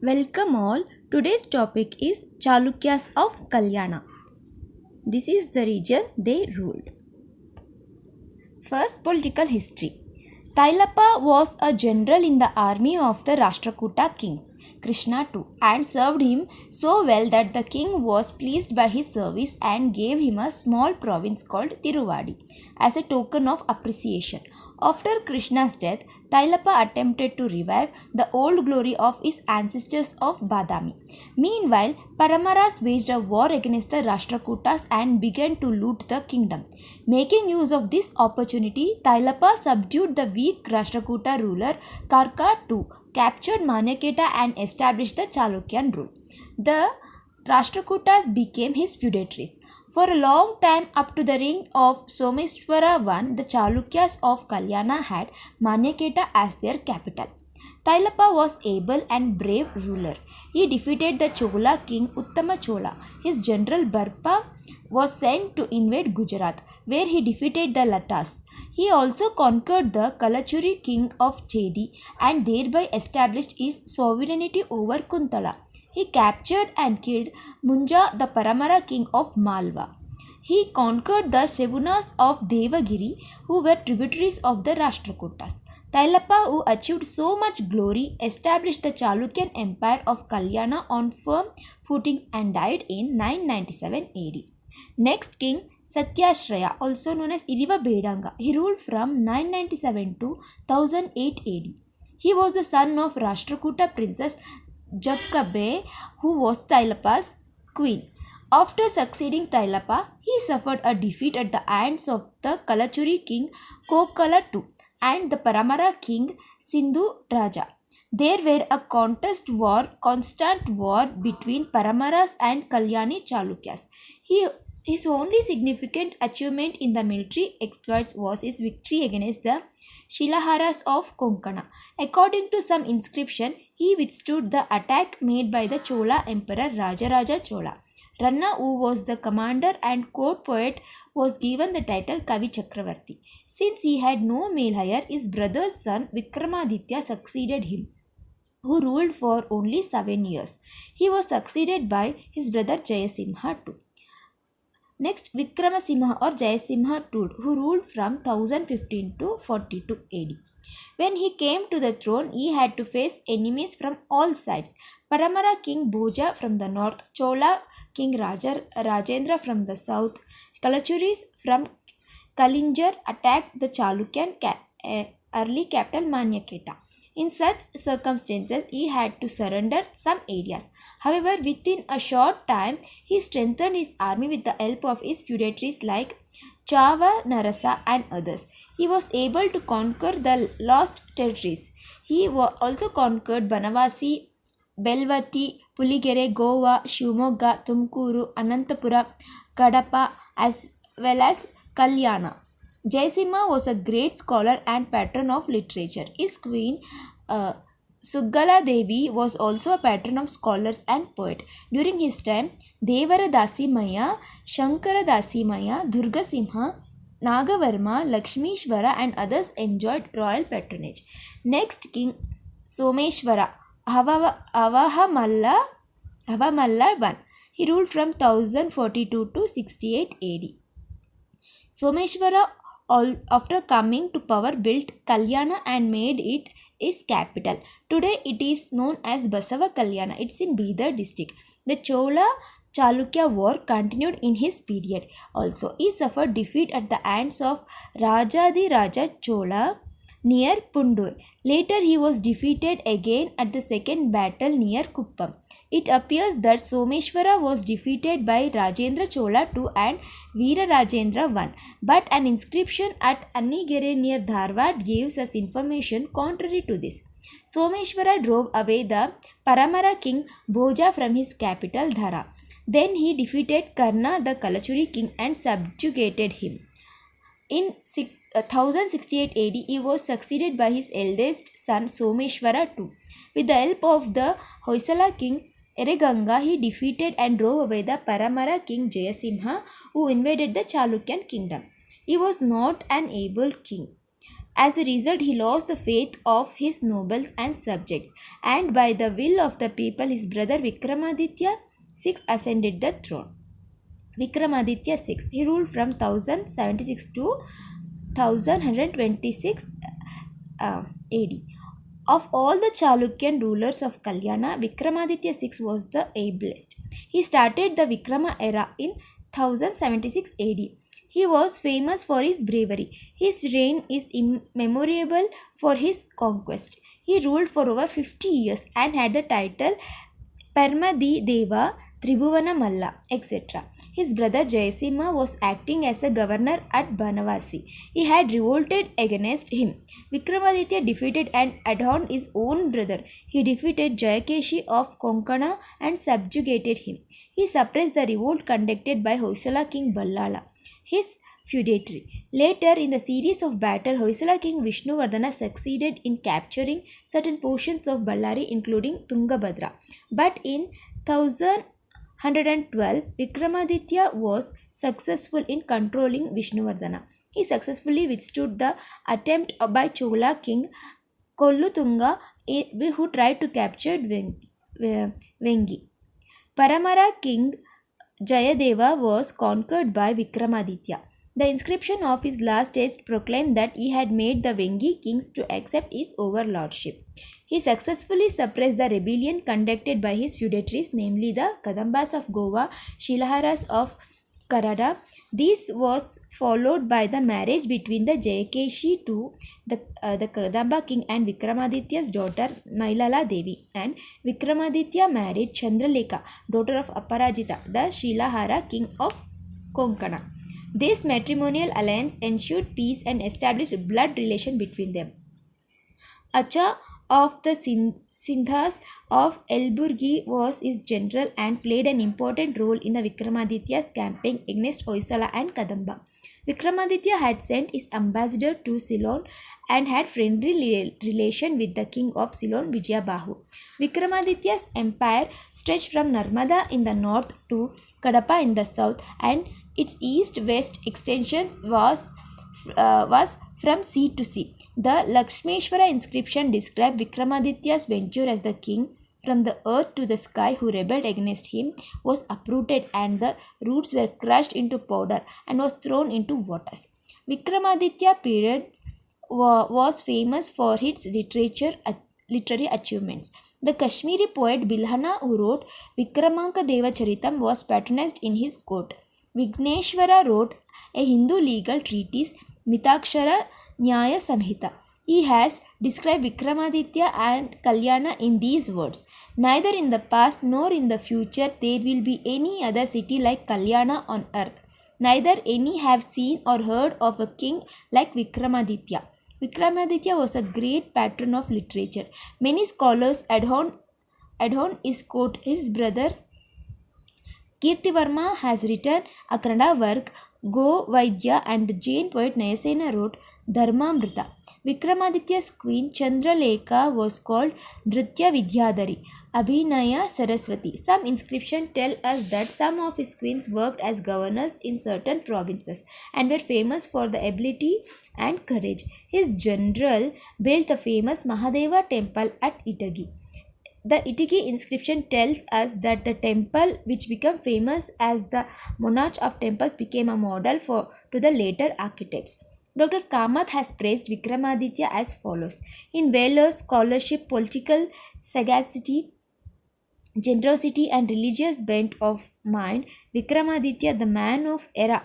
Welcome all. Today's topic is Chalukyas of Kalyana. This is the region they ruled. First, political history. Tailapa was a general in the army of the Rashtrakuta king, Krishna II, and served him so well that the king was pleased by his service and gave him a small province called Tiruvadi as a token of appreciation. After Krishna's death, Tailapa attempted to revive the old glory of his ancestors of Badami. Meanwhile, Paramaras waged a war against the Rashtrakutas and began to loot the kingdom. Making use of this opportunity, Tailapa subdued the weak Rashtrakuta ruler Karka II, captured Manyaketa and established the Chalukyan rule. The Rashtrakutas became his feudatories. For a long time up to the reign of Someshwara I, the Chalukyas of Kalyana had Manyaketa as their capital. Tailapa was able and brave ruler. He defeated the Chola king Uttama Chola. His general Barpa was sent to invade Gujarat, where he defeated the Latas. He also conquered the Kalachuri king of Chedi and thereby established his sovereignty over Kuntala. He captured and killed Munja, the Paramara king of Malwa. He conquered the Sevunas of Devagiri, who were tributaries of the Rashtrakutas. Tailapa, who achieved so much glory, established the Chalukyan Empire of Kalyana on firm footings and died in 997 AD. Next king, Satyashraya, also known as Iriva Bedanga, he ruled from 997 to 1008 AD. He was the son of Rashtrakuta princess Jabkabe, who was Tailapa's queen. After succeeding Tailapa, he suffered a defeat at the hands of the Kalachuri king Kokala II and the Paramara king Sindhu Raja. There were a constant war between Paramaras and Kalyani Chalukyas. His only significant achievement in the military exploits was his victory against the Shilaharas of Konkana. According to some inscription, he withstood the attack made by the Chola emperor Rajaraja Chola. Ranna, who was the commander and court poet, was given the title Kavi Chakravarti. Since he had no male heir, his brother's son Vikramaditya succeeded him, who ruled for only 7 years. He was succeeded by his brother Jayasimha II. Next, Vikramasimha or Jayasimha II, who ruled from 1015 to 42 AD. When he came to the throne, he had to face enemies from all sides. Paramara king Bhoja from the north, Chola king Rajendra from the south, Kalachuris from Kalinjar attacked the Chalukyan early capital Manyaketa. In such circumstances, he had to surrender some areas. However, within a short time, he strengthened his army with the help of his feudatories like Chava, Narasa and others. He was able to conquer the lost territories. He also conquered Banavasi, Belvati, Puligere, Goa, Shivamogga, Tumkuru, Anantapura, Kadapa as well as Kalyana. Jayasimha was a great scholar and patron of literature. His queen Suggala Devi was also a patron of scholars and poet. During his time, Devara Dasimaya, Shankara Dasimaya, Durga Simha, Nagavarma, Lakshmishwara and others enjoyed royal patronage. Next king Someshwara, Avahamalla I. He ruled from 1042 to 68 AD. Someshwara, after coming to power, built Kalyana and made it his capital. Today it is known as Basava Kalyana. It's in Bidar district. The Chola Chalukya war continued in his period. Also, he suffered defeat at the hands of Rajadi Raja Chola near Pundur. Later, he was defeated again at the second battle near Kuppam. It appears that Someshwara was defeated by Rajendra Chola II and Veera Rajendra I, but an inscription at Annigere near Dharwad gives us information contrary to this. Someshwara drove away the Paramara king Bhoja from his capital Dhara. Then he defeated Karna, the Kalachuri king, and subjugated him. In 1068 AD, he was succeeded by his eldest son Someshwara II. With the help of the Hoysala king Ereganga, he defeated and drove away the Paramara king Jayasimha, who invaded the Chalukyan kingdom. He was not an able king. As a result, he lost the faith of his nobles and subjects, and by the will of the people, his brother Vikramaditya VI ascended the throne. Vikramaditya VI, he ruled from 1076 to 1126 AD. Of all the Chalukyan rulers of Kalyana, Vikramaditya VI was the ablest. He started the Vikrama era in 1076 AD. He was famous for his bravery. His reign is memorable for his conquest. He ruled for over 50 years and had the title Parmadi Deva, Tribhuvana Malla, etc. His brother Jayasimha was acting as a governor at Banavasi. He had revolted against him. Vikramaditya defeated and adorned his own brother. He defeated Jayakeshi of Konkana and subjugated him. He suppressed the revolt conducted by Hoysala king Ballala, his feudatory. Later in the series of battle, Hoysala king Vishnuvardhana succeeded in capturing certain portions of Ballari including Tungabhadra. But in 1112, Vikramaditya was successful in controlling Vishnuvardhana. He successfully withstood the attempt by Chola king Kollutunga, who tried to capture Vengi. Paramara king Jayadeva was conquered by Vikramaditya. The inscription of his last test proclaimed that he had made the Vengi kings to accept his overlordship. He successfully suppressed the rebellion conducted by his feudatories, namely the Kadambas of Goa, Shilaharas of Karada. This was followed by the marriage between the Jayakeshi to the Kadamba king and Vikramaditya's daughter Mailala Devi, and Vikramaditya married Chandralekha, daughter of Aparajita, the Shilahara king of Konkana. This matrimonial alliance ensured peace and established blood relation between them. Acha of the Sindhas of Elburgi was his general and played an important role in the Vikramaditya's campaign against Hoysala and Kadamba. Vikramaditya had sent his ambassador to Ceylon and had friendly relation with the king of Ceylon, Vijayabahu. Vikramaditya's empire stretched from Narmada in the north to Kadapa in the south, and its east-west extensions was from sea to sea. The Lakshmeshwara inscription described Vikramaditya's venture as the king from the earth to the sky who rebelled against him was uprooted and the roots were crushed into powder and was thrown into waters. Vikramaditya period was famous for its literary achievements. The Kashmiri poet Bilhana, who wrote Vikramanka Deva Charitam, was patronized in his court. Vigneshwara wrote a Hindu legal treatise, Mitakshara Nyaya Samhita. He has described Vikramaditya and Kalyana in these words: neither in the past nor in the future there will be any other city like Kalyana on earth. Neither any have seen or heard of a king like Vikramaditya. Vikramaditya was a great patron of literature. Many scholars adorn his court. His brother Kirtivarma has written a Kannada work, Go Vaidya, and the Jain poet Nayasena wrote Dharmamrita. Vikramaditya's queen Chandralekha was called Nritya Vidyadhari, Abhinaya Saraswati. Some inscriptions tell us that some of his queens worked as governors in certain provinces and were famous for the ability and courage. His general built the famous Mahadeva temple at Itagi. The Itigi inscription tells us that the temple, which became famous as the monarch of temples, became a model to the later architects. Dr. Kamath has praised Vikramaditya as follows: in valor, scholarship, political sagacity, generosity, and religious bent of mind, Vikramaditya, the man of era,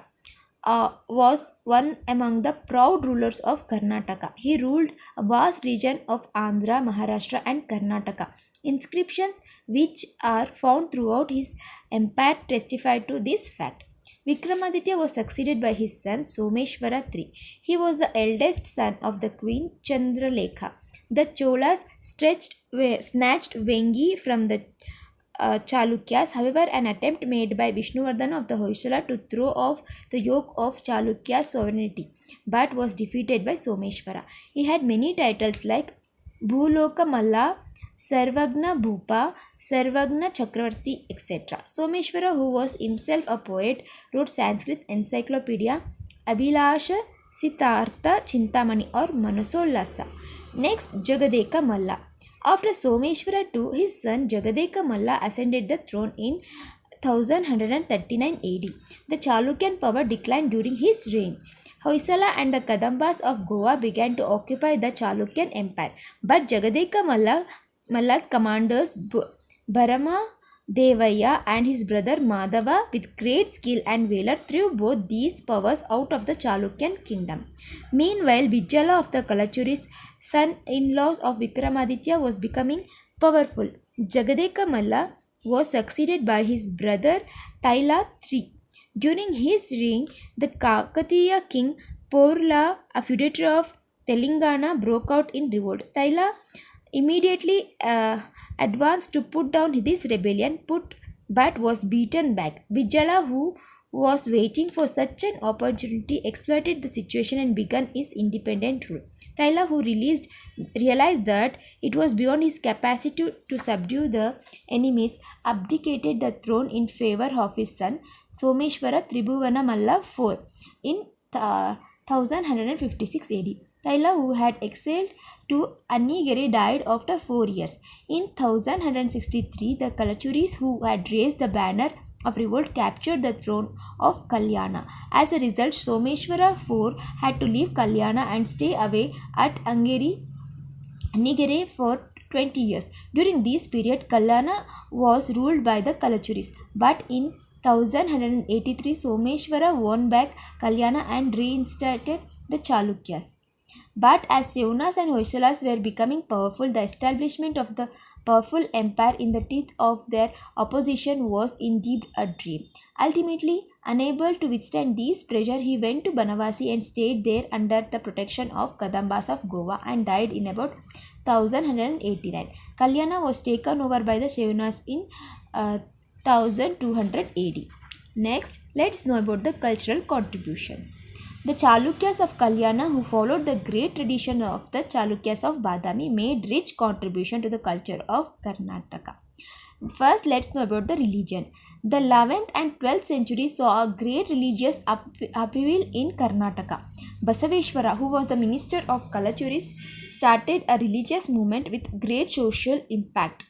was one among the proud rulers of Karnataka. He ruled a vast region of Andhra, Maharashtra, and Karnataka. Inscriptions which are found throughout his empire testify to this fact. Vikramaditya was succeeded by his son Someshwara III. He was the eldest son of the queen Chandralekha. The Cholas snatched Vengi from the Chalukyas. However, an attempt made by Vishnuvardhana of the Hoysala to throw off the yoke of Chalukya's sovereignty, but was defeated by Someshwara. He had many titles like Bhuloka Malla, Sarvagna Bhupa, Sarvagna Chakravarti, etc. Someshwara, who was himself a poet, wrote Sanskrit encyclopedia Abhilasha Siddhartha Chintamani or Manasollasa. Next, Jagadeka Malla. After Someshwara II, his son Jagadeka Malla ascended the throne in 1139 AD. The Chalukyan power declined during his reign. Hoysala and the Kadambas of Goa began to occupy the Chalukyan empire, but Jagadeka Malla's commanders Bharama Devaya and his brother Madhava, with great skill and valor, threw both these powers out of the Chalukyan kingdom. Meanwhile, Bijala of the Kalachuris, son-in-law of Vikramaditya, was becoming powerful. Jagadeka Malla was succeeded by his brother Taila III. During his reign, the Kakatiya king Porla, a feudatory of Telangana, broke out in revolt. Taila immediately advanced to put down this rebellion, but was beaten back. Bijala, who was waiting for such an opportunity, exploited the situation and began his independent rule. Taila, who realized that it was beyond his capacity to subdue the enemies, abdicated the throne in favor of his son Someshwara Tribhuvana Malla IV in 1156 AD. Taila, who had excelled to Annigiri, died after 4 years. In 1163, the Kalachuris, who had raised the banner of revolt, captured the throne of Kalyana. As a result, Someshwara IV had to leave Kalyana and stay away at Annigiri for 20 years. During this period, Kalyana was ruled by the Kalachuris, but in 1183, Someshwara won back Kalyana and reinstated the Chalukyas. But as Sevanas and Hoysalas were becoming powerful, the establishment of the powerful empire in the teeth of their opposition was indeed a dream. Ultimately, unable to withstand this pressure, he went to Banavasi and stayed there under the protection of Kadambas of Goa and died in about 1189. Kalyana was taken over by the Sevanas in 1200 AD. Next, let's know about the cultural contributions. The Chalukyas of Kalyana, who followed the great tradition of the Chalukyas of Badami, made rich contribution to the culture of Karnataka. First, let's know about the religion. The 11th and 12th centuries saw a great religious upheaval in Karnataka. Basaveshwara, who was the minister of Kalachuris, started a religious movement with great social impact.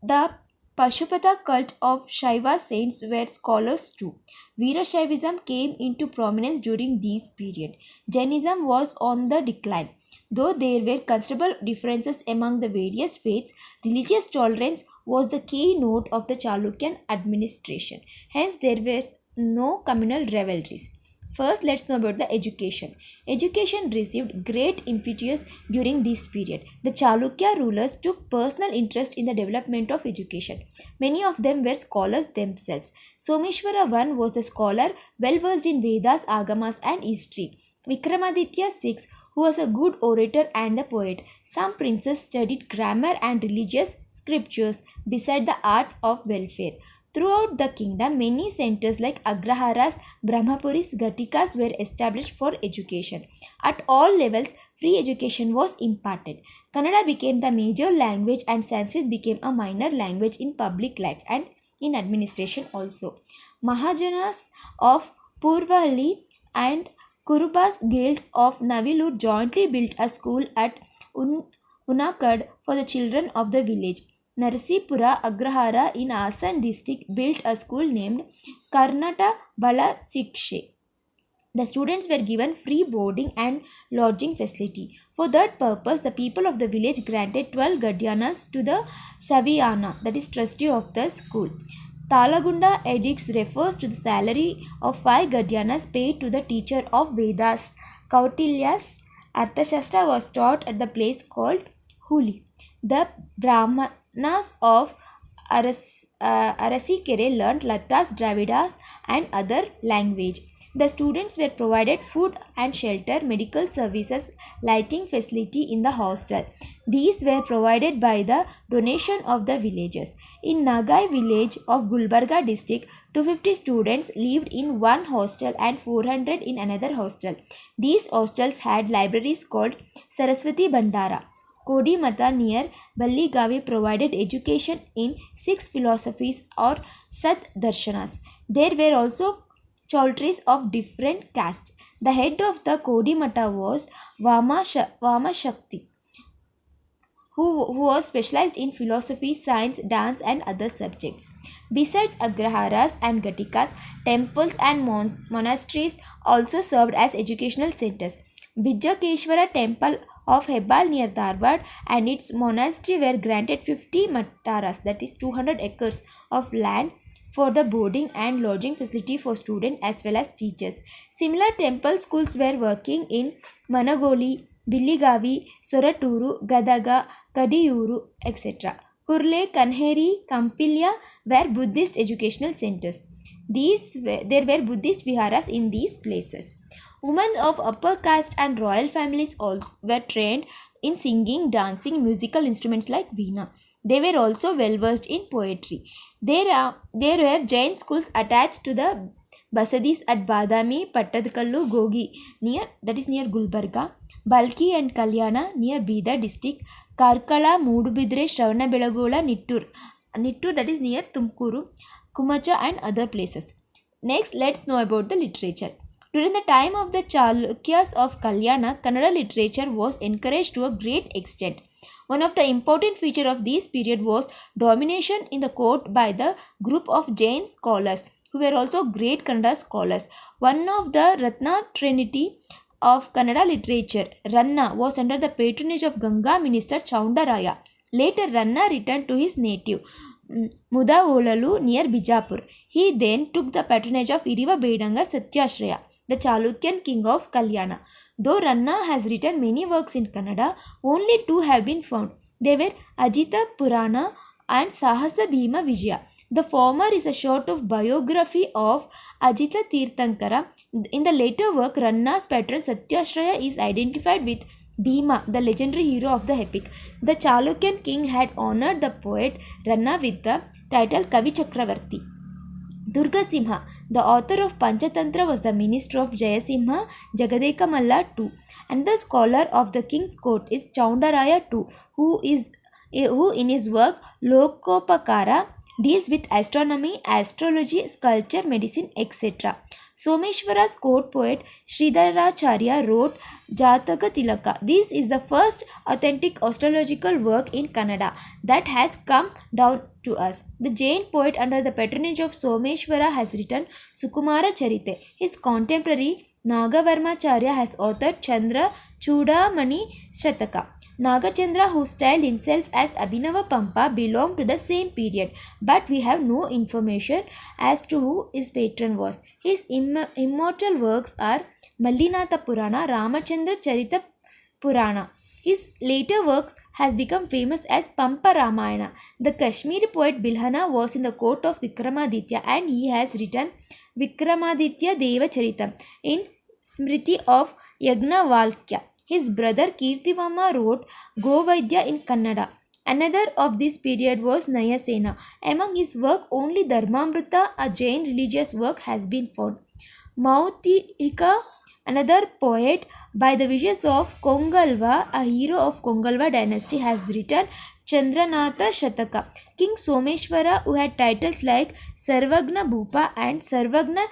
The Pashupata cult of Shaiva saints were scholars too. Veerashaivism came into prominence during this period. Jainism was on the decline. Though there were considerable differences among the various faiths, religious tolerance was the keynote of the Chalukyan administration. Hence, there were no communal rivalries. First, let's know about the education. Education received great impetus during this period. The Chalukya rulers took personal interest in the development of education. Many of them were scholars themselves. Someshwara I was the scholar well versed in Vedas, Agamas and history. Vikramaditya VI, who was a good orator and a poet. Some princes studied grammar and religious scriptures beside the arts of welfare. Throughout the kingdom, many centers like Agraharas, Brahmapuris, Gatikas were established for education. At all levels, free education was imparted. Kannada became the major language and Sanskrit became a minor language in public life and in administration also. Mahajanas of Purvahalli and Kurubas Guild of Navilur jointly built a school at Unakad for the children of the village. Narsipura Agrahara in Asan district built a school named Karnata Bala Sikshe. The students were given free boarding and lodging facility. For that purpose, the people of the village granted 12 Gadyanas to the Saviyana, that is trustee of the school. Talagunda edicts refers to the salary of 5 Gadyanas paid to the teacher of Vedas. Kautilya's Arthashastra was taught at the place called Huli. The Brahmanas of Arasikere learnt Lattas, Dravidas and other language. The students were provided food and shelter, medical services, lighting facility in the hostel. These were provided by the donation of the villagers. In Nagai village of Gulbarga district, 250 students lived in one hostel and 400 in another hostel. These hostels had libraries called Saraswati Bandara. Kodimata near Balligavi provided education in 6 philosophies or Sat Darshanas. There were also chaudhries of different castes. The head of the Kodimata was Vamashakti, who was specialized in philosophy, science, dance, and other subjects. Besides Agraharas and Gatikas, temples and monasteries also served as educational centers. Bijakeshwara temple of Hebbal near Dharwad and its monastery were granted 50 mataras, that is 200 acres of land for the boarding and lodging facility for students as well as teachers. Similar temple schools were working in Managoli, Biligavi, Soraturu, Gadaga, Kadiyuru, etc. Kurle, Kanheri, Kampilya were Buddhist educational centers. There were Buddhist viharas in these places. Women of upper caste and royal families also were trained in singing, dancing, musical instruments like veena. They were also well versed in poetry. There were Jain schools attached to the Basadis at Badami, Pattadkallu, Gogi, near Gulbarga, Balki and Kalyana near Bida district, Karkala, Mudubidre, Shravanabedagola, Nittur that is near Tumkuru, Kumacha and other places. Next, let's know about the literature. During the time of the Chalukyas of Kalyana, Kannada literature was encouraged to a great extent. One of the important features of this period was domination in the court by the group of Jain scholars, who were also great Kannada scholars. One of the Ratna Trinity of Kannada literature, Ranna, was under the patronage of Ganga minister Chaundaraya. Later, Ranna returned to his native Mudavolalu near Bijapur. He then took the patronage of Iriva Bedanga Satyashraya, the Chalukyan king of Kalyana. Though Ranna has written many works in Kannada, only two have been found. They were Ajita Purana and Sahasa Bhima Vijaya. The former is a sort of biography of Ajita Tirthankara. In the later work, Ranna's patron Satyashraya is identified with Bhima, the legendary hero of the epic. The Chalukyan king had honored the poet Ranna with the title Kavi Chakravarti. Durga Simha, the author of Panchatantra, was the minister of Jayasimha Jagadeka Malla II, and the scholar of the king's court is Chaundaraya II, who in his work Lokopakara deals with astronomy, astrology, sculpture, medicine, etc. Someshwara's court poet Sridharacharya wrote Jataka Tilaka. This is the first authentic astrological work in Kannada that has come down to us. The Jain poet under the patronage of Someshwara has written Sukumara Charite. His contemporary Nagavarmacharya has authored Chandra Chudamani Shataka. Nagachandra, who styled himself as Abhinava Pampa, belonged to the same period, but we have no information as to who his patron was. His immortal works are Mallinatha Purana, Ramachandra Charita Purana. His later works has become famous as Pampa Ramayana. The Kashmiri poet Bilhana was in the court of Vikramaditya, and he has written Vikramaditya Deva Charitam in Smriti of Yagnavalkya. His brother Kirtivama wrote Govaidya in Kannada. Another of this period was Nayasena. Among his work, only Dharmamrita, a Jain religious work, has been found. Mautihika, another poet by the wishes of Kongalva, a hero of Kongalva dynasty, has written Chandranatha Shataka. King Someshwara, who had titles like Sarvagna Bhupa and Sarvagna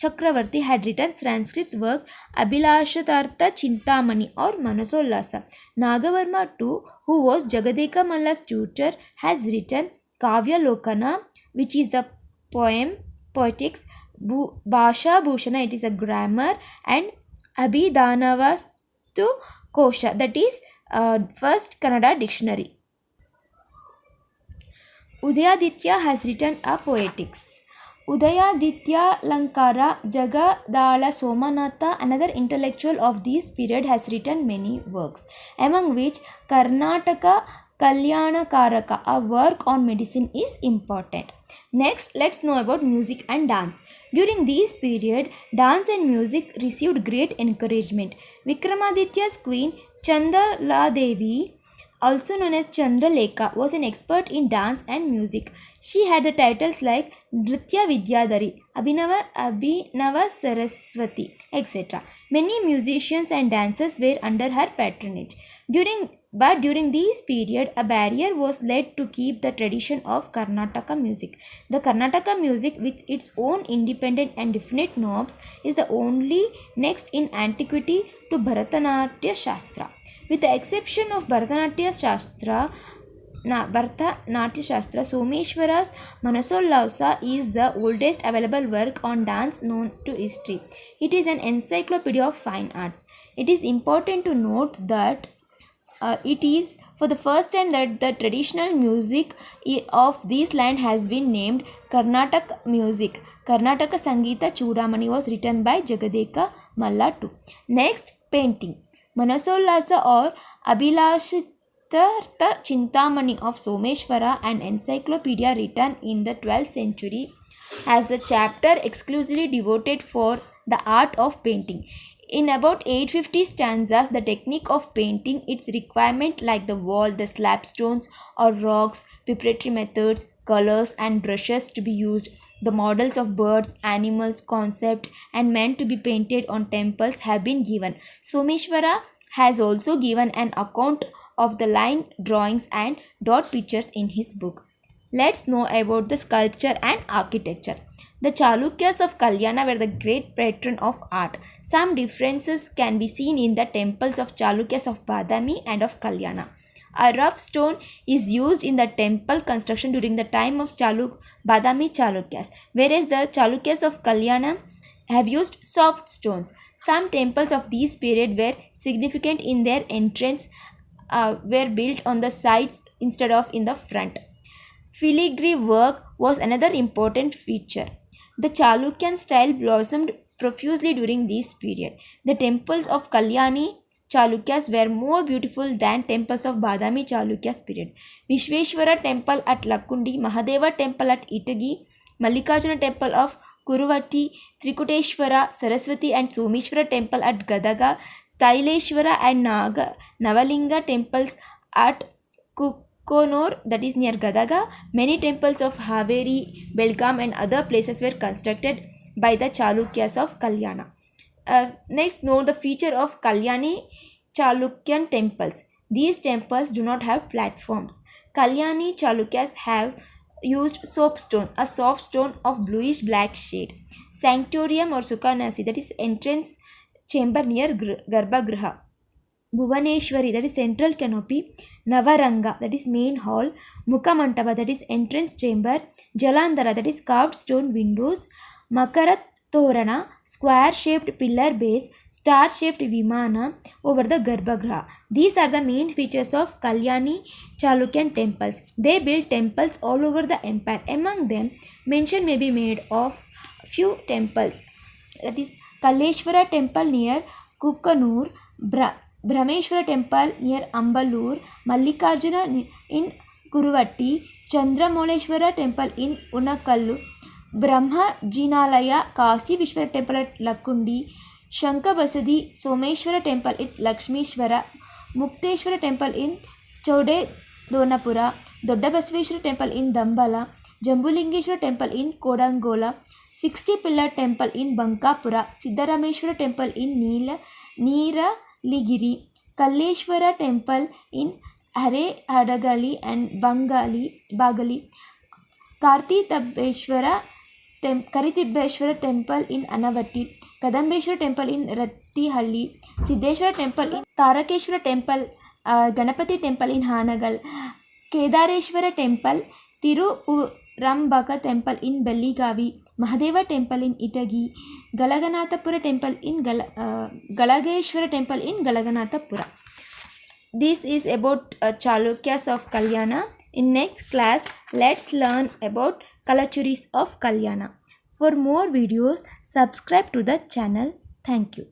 Chakravarti, had written Sanskrit work Abhilashatartha Chintamani or Manasollasa. Nagavarma II, who was Jagadeka Malla's tutor, has written Kavya Lokana, which is the poetics, Bhasha Bhushana, it is a grammar, and Abhidhanavastu Kosha, that is first Kannada dictionary. Udayaditya has written a poetics. Udayaditya Lankara Jagadala Somanatha, another intellectual of this period, has written many works, among which Karnataka Kalyana Karaka, a work on medicine, is important. Next, let's know about music and dance. During this period, dance and music received great encouragement. Vikramaditya's queen Chandala Devi also known as Chandralekha, was an expert in dance and music. She had the titles like Nritya Vidyadhari, Abhinava Saraswati, etc. Many musicians and dancers were under her patronage. During this period, a barrier was laid to keep the tradition of Karnataka music. The Karnataka music, with its own independent and definite norms, is the only next in antiquity to Bharatanatyam Shastra. With the exception of Bharatanatyam Shastra, Someshwara's Manasollasa is the oldest available work on dance known to history. It is an encyclopedia of fine arts. It is important to note that it is for the first time that the traditional music of this land has been named Karnataka music. Karnataka Sangeeta Chudamani was written by Jagadeka Malla too. Next, painting. Manasollasa or Abhilashitartha Chintamani of Someshwara, an encyclopedia written in the 12th century, has a chapter exclusively devoted for the art of painting. In about 850 stanzas, the technique of painting, its requirement like the wall, the slabstones or rocks, preparatory methods, colors and brushes to be used, the models of birds, animals, concept and men to be painted on temples have been given. Someshwara has also given an account of the line drawings and dot pictures in his book. Let's know about the sculpture and architecture. The Chalukyas of Kalyana were the great patron of art. Some differences can be seen in the temples of Chalukyas of Badami and of Kalyana. A rough stone is used in the temple construction during the time of Badami Chalukyas, whereas the Chalukyas of Kalyana have used soft stones. Some temples of this period were significant in their entrance were built on the sides instead of in the front. Filigree work was another important feature. The Chalukyan style blossomed profusely during this period. The temples of Kalyani Chalukyas were more beautiful than temples of Badami Chalukyas period. Vishveshwara temple at Lakundi, Mahadeva temple at Itagi, Mallikarjuna temple of Kuruvatti, Trikuteshwara, Saraswati and Someshwara temple at Gadaga, Taileshwara and Navalinga temples at Konur, that is near Gadaga. Many temples of Haveri, Belgaum and other places were constructed by the Chalukyas of Kalyana. Next, note the feature of Kalyani Chalukyan temples. These temples do not have platforms. Kalyani Chalukyas have used soapstone, a soft stone of bluish black shade. Sanctorium or Sukhanasi, that is entrance chamber near Garbhagriha. Bhuvaneshwari, that is central canopy. Navaranga, that is main hall. Mukhamantapa, that is entrance chamber. Jalandhara, that is carved stone windows. Makarat Torana, square shaped pillar base, star shaped Vimana over the Garbhagriha. These are the main features of Kalyani Chalukyan temples. They built temples all over the empire. Among them, mention may be made of few temples. That is Kalleshwara temple near Kukkanur, Brahmeshwara temple near Ambalur, Mallikarjuna in Kuruvatti, Chandramoleshwara temple in Unakallu, Brahma Jinalaya Kasi Vishwara temple at Lakundi, Shankabasadi Someshwara temple at Lakshmishwara, Mukteshwara temple in Chode Donapura, Doddabasveshwara temple in Dambala, Jambulingeshwara temple in Kodangola, 60 pillar temple in Bankapura, Siddharameshwara temple in Neeraligiri, Kalleshwara temple in Hare Hadagali and Bagali, Karitibbeshwara temple in Anavatti, Kadambeshwara temple in Rattihalli, Siddheshwara temple in Tarakeshwara temple, Ganapati temple in Hanagal, Kedareshwara temple, Tirurambaka temple in Belligavi, Mahadeva temple in Itagi, Galaganathapura temple in Galageshwara temple in Galaganathapura. This is about Chalukyas of Kalyana. In next class, let's learn about Kalachuris of Kalyana. For more videos, subscribe to the channel. Thank you.